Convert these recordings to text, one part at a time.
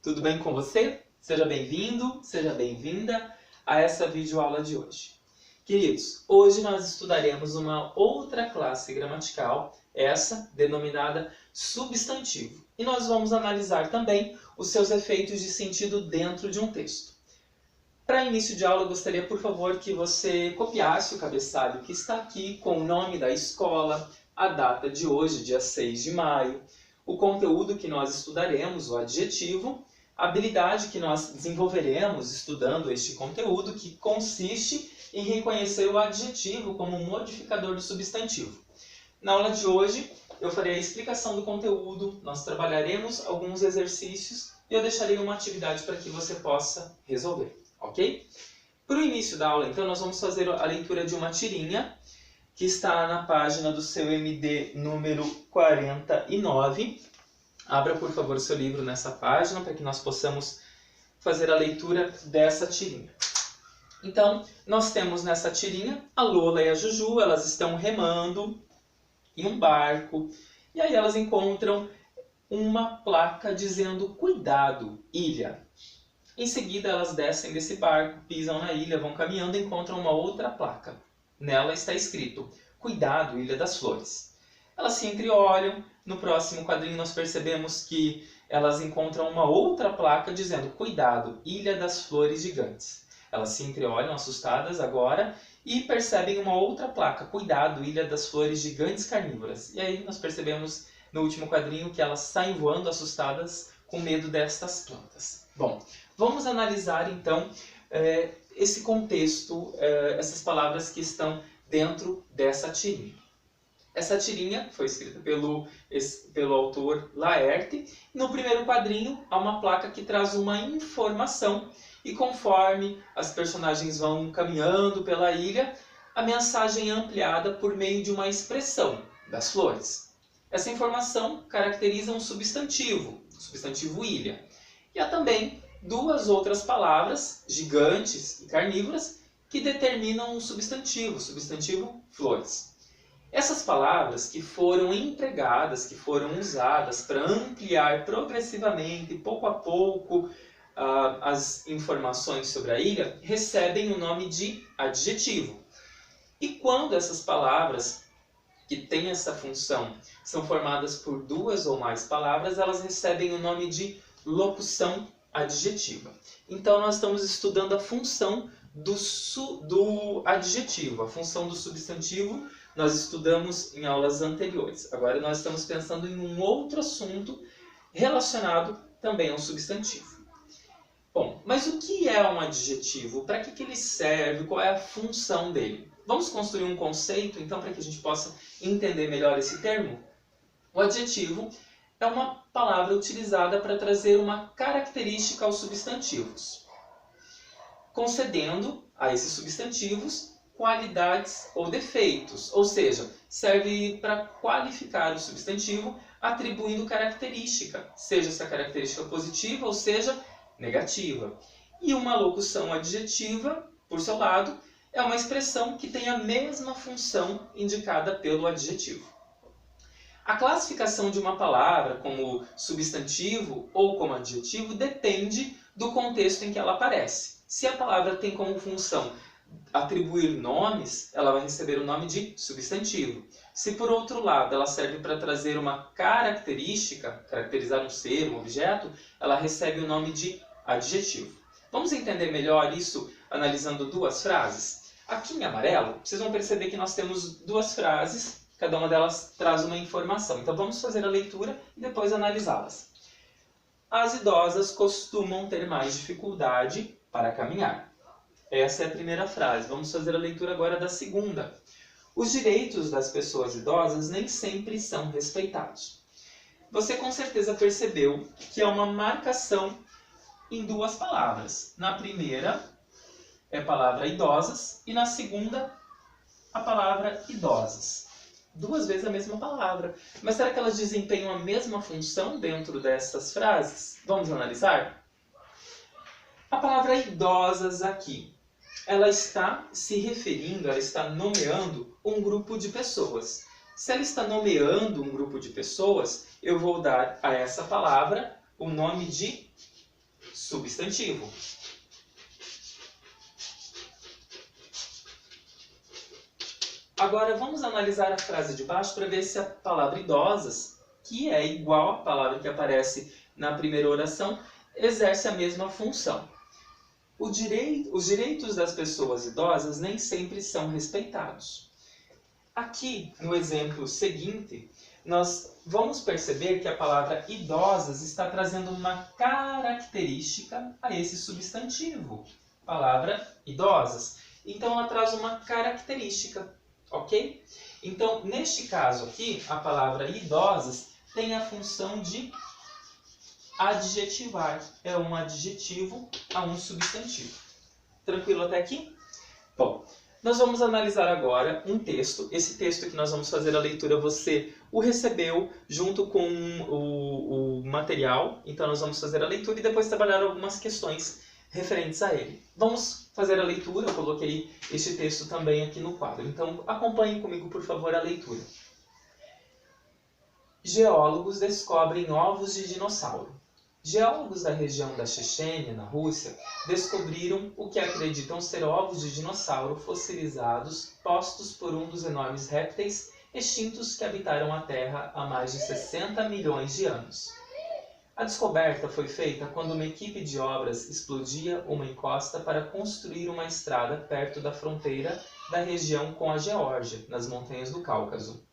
Tudo bem com você? Seja bem-vindo, seja bem-vinda a essa videoaula de hoje. Queridos, hoje nós estudaremos uma outra classe gramatical, essa denominada substantivo. E nós vamos analisar também os seus efeitos de sentido dentro de um texto. Para início de aula, eu gostaria, por favor, que você copiasse o cabeçalho que está aqui com o nome da escola, a data de hoje, dia 6 de maio, o conteúdo que nós estudaremos, o adjetivo, a habilidade que nós desenvolveremos estudando este conteúdo, que consiste em reconhecer o adjetivo como um modificador do substantivo. Na aula de hoje, eu farei a explicação do conteúdo, nós trabalharemos alguns exercícios e eu deixarei uma atividade para que você possa resolver, ok? Para o início da aula, então, nós vamos fazer a leitura de uma tirinha que está na página do seu MD número 49. Abra, por favor, o seu livro nessa página para que nós possamos fazer a leitura dessa tirinha. Então, nós temos nessa tirinha a Lola e a Juju, elas estão remando em um barco e aí elas encontram uma placa dizendo "Cuidado, ilha". Em seguida, elas descem desse barco, pisam na ilha, vão caminhando e encontram uma outra placa. Nela está escrito "Cuidado, Ilha das Flores". Elas se entreolham. No próximo quadrinho nós percebemos que elas encontram uma outra placa dizendo "Cuidado, Ilha das Flores Gigantes". Elas se entreolham assustadas agora e percebem uma outra placa "Cuidado, Ilha das Flores Gigantes Carnívoras". E aí nós percebemos no último quadrinho que elas saem voando assustadas com medo destas plantas. Bom, vamos analisar então esse contexto, essas palavras que estão dentro dessa tirinha. Essa tirinha foi escrita pelo autor Laerte. No primeiro quadrinho há uma placa que traz uma informação e conforme as personagens vão caminhando pela ilha, a mensagem é ampliada por meio de uma expressão das flores. Essa informação caracteriza um substantivo, o substantivo ilha. E há também duas outras palavras, gigantes e carnívoras, que determinam um substantivo, o substantivo flores. Essas palavras que foram empregadas, que foram usadas para ampliar progressivamente, pouco a pouco, as informações sobre a ilha, recebem o nome de adjetivo. E quando essas palavras que têm essa função são formadas por duas ou mais palavras, elas recebem o nome de locução adjetiva. Então, nós estamos estudando a função do adjetivo, a função do substantivo nós estudamos em aulas anteriores. Agora nós estamos pensando em um outro assunto relacionado também ao substantivo. Bom, mas o que é um adjetivo? Para que ele serve? Qual é a função dele? Vamos construir um conceito, então, para que a gente possa entender melhor esse termo? O adjetivo é uma palavra utilizada para trazer uma característica aos substantivos, concedendo a esses substantivos qualidades ou defeitos, ou seja, serve para qualificar o substantivo atribuindo característica, seja essa característica positiva ou seja negativa. E uma locução adjetiva, por seu lado, é uma expressão que tem a mesma função indicada pelo adjetivo. A classificação de uma palavra como substantivo ou como adjetivo depende do contexto em que ela aparece. Se a palavra tem como função atribuir nomes, ela vai receber o nome de substantivo. Se por outro lado ela serve para trazer uma característica, caracterizar um ser, um objeto, ela recebe o nome de adjetivo. Vamos entender melhor isso analisando duas frases? Aqui em amarelo, vocês vão perceber que nós temos duas frases, cada uma delas traz uma informação. Então vamos fazer a leitura e depois analisá-las. As idosas costumam ter mais dificuldade para caminhar. Essa é a primeira frase. Vamos fazer a leitura agora da segunda. Os direitos das pessoas idosas nem sempre são respeitados. Você com certeza percebeu que é uma marcação em duas palavras. Na primeira é a palavra idosas e na segunda a palavra idosas. Duas vezes a mesma palavra. Mas será que elas desempenham a mesma função dentro dessas frases? Vamos analisar? A palavra idosas aqui, ela está se referindo, ela está nomeando um grupo de pessoas. Se ela está nomeando um grupo de pessoas, eu vou dar a essa palavra o nome de substantivo. Agora vamos analisar a frase de baixo para ver se a palavra idosas, que é igual à palavra que aparece na primeira oração, exerce a mesma função. Os direitos das pessoas idosas nem sempre são respeitados. Aqui, no exemplo seguinte, nós vamos perceber que a palavra idosas está trazendo uma característica a esse substantivo. Palavra idosas. Então, ela traz uma característica, ok? Então, neste caso aqui, a palavra idosas tem a função de adjetivar. É um adjetivo a um substantivo. Tranquilo até aqui? Bom, nós vamos analisar agora um texto. Esse texto que nós vamos fazer a leitura, você o recebeu junto com o material. Então, nós vamos fazer a leitura e depois trabalhar algumas questões referentes a ele. Vamos fazer a leitura. Eu coloquei este texto também aqui no quadro. Então, acompanhem comigo, por favor, a leitura. Geólogos descobrem ovos de dinossauro. Geólogos da região da Chechênia, na Rússia, descobriram o que acreditam ser ovos de dinossauro fossilizados postos por um dos enormes répteis extintos que habitaram a Terra há mais de 60 milhões de anos. A descoberta foi feita quando uma equipe de obras explodia uma encosta para construir uma estrada perto da fronteira da região com a Geórgia, nas montanhas do Cáucaso.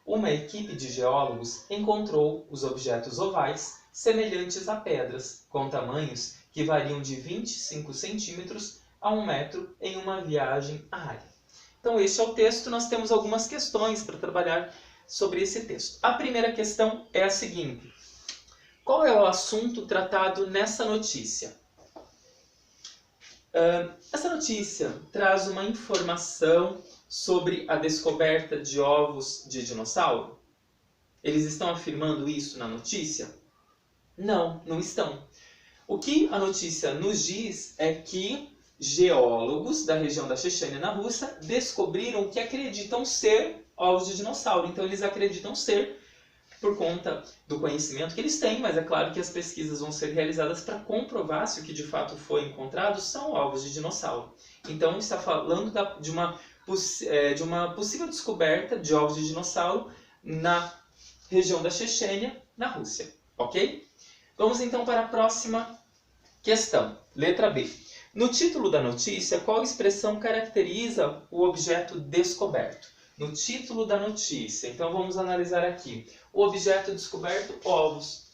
Uma equipe de geólogos encontrou os objetos ovais semelhantes a pedras, com tamanhos que variam de 25 centímetros a 1 metro em uma viagem à área. Então, este é o texto. Nós temos algumas questões para trabalhar sobre esse texto. A primeira questão é a seguinte: qual é o assunto tratado nessa notícia? Essa notícia traz uma informação sobre a descoberta de ovos de dinossauro? Eles estão afirmando isso na notícia? Não, não estão. O que a notícia nos diz é que geólogos da região da Chechênia, na Rússia, descobriram o que acreditam ser ovos de dinossauro. Então, eles acreditam ser por conta do conhecimento que eles têm, mas é claro que as pesquisas vão ser realizadas para comprovar se o que de fato foi encontrado são ovos de dinossauro. Então, está falando de uma possível descoberta de ovos de dinossauro na região da Chechênia, na Rússia. Ok? Vamos então para a próxima questão. Letra B. No título da notícia, qual expressão caracteriza o objeto descoberto? No título da notícia. Então vamos analisar aqui. O objeto descoberto, ovos.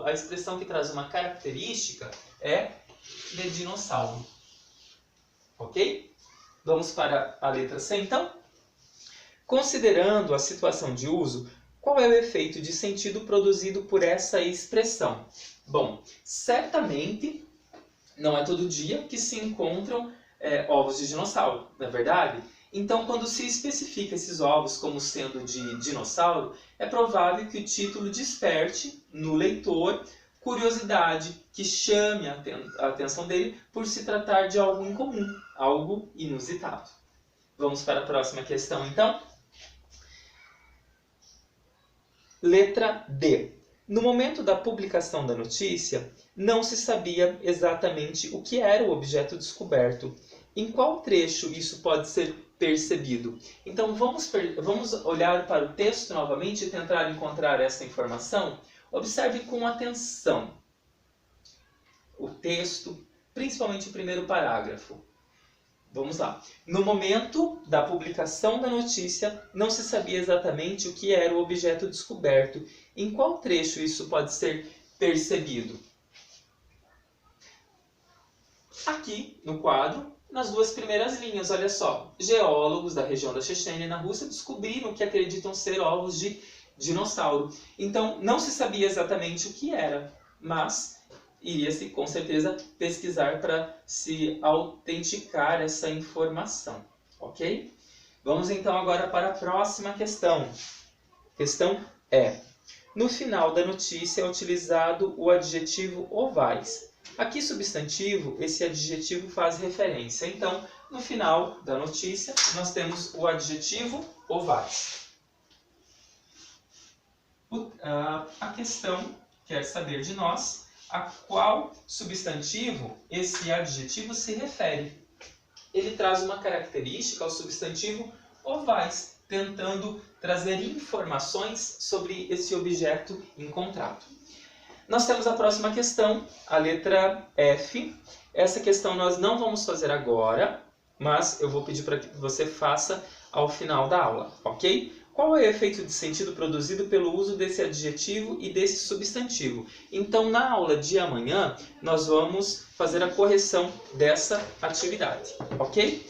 A expressão que traz uma característica é de dinossauro. Ok? Vamos para a letra C, então? Considerando a situação de uso, qual é o efeito de sentido produzido por essa expressão? Bom, certamente não é todo dia que se encontram ovos de dinossauro, não é verdade? Então, quando se especifica esses ovos como sendo de dinossauro, é provável que o título desperte no leitor curiosidade, que chame a atenção dele por se tratar de algo incomum, algo inusitado. Vamos para a próxima questão, então? Letra D. No momento da publicação da notícia, não se sabia exatamente o que era o objeto descoberto. Em qual trecho isso pode ser percebido? Então, vamos olhar para o texto novamente e tentar encontrar essa informação. Observe com atenção o texto, principalmente o primeiro parágrafo. Vamos lá. No momento da publicação da notícia, não se sabia exatamente o que era o objeto descoberto. Em qual trecho isso pode ser percebido? Aqui, no quadro, nas duas primeiras linhas, olha só. Geólogos da região da Chechênia, na Rússia, descobriram que acreditam ser ovos de dinossauro. Então, não se sabia exatamente o que era, mas iria-se, com certeza, pesquisar para se autenticar essa informação, ok? Vamos então agora para a próxima questão. Questão E. No final da notícia é utilizado o adjetivo ovais. Aqui, substantivo, esse adjetivo faz referência. Então, no final da notícia, nós temos o adjetivo ovais. A questão quer saber de nós a qual substantivo esse adjetivo se refere. Ele traz uma característica ao substantivo ovais, tentando trazer informações sobre esse objeto encontrado. Nós temos a próxima questão, a letra F. Essa questão nós não vamos fazer agora, mas eu vou pedir para que você faça ao final da aula, ok? Qual é o efeito de sentido produzido pelo uso desse adjetivo e desse substantivo? Então, na aula de amanhã, nós vamos fazer a correção dessa atividade, ok?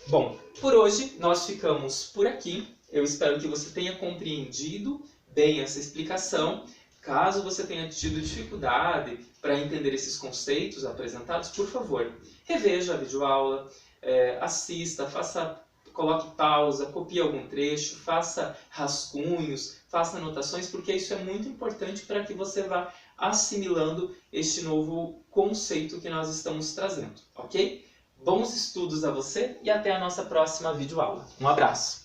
Bom, por hoje nós ficamos por aqui. Eu espero que você tenha compreendido bem essa explicação. Caso você tenha tido dificuldade para entender esses conceitos apresentados, por favor, reveja a videoaula, assista, coloque pausa, copie algum trecho, faça rascunhos, faça anotações, porque isso é muito importante para que você vá assimilando este novo conceito que nós estamos trazendo, ok? Bons estudos a você e até a nossa próxima videoaula. Um abraço!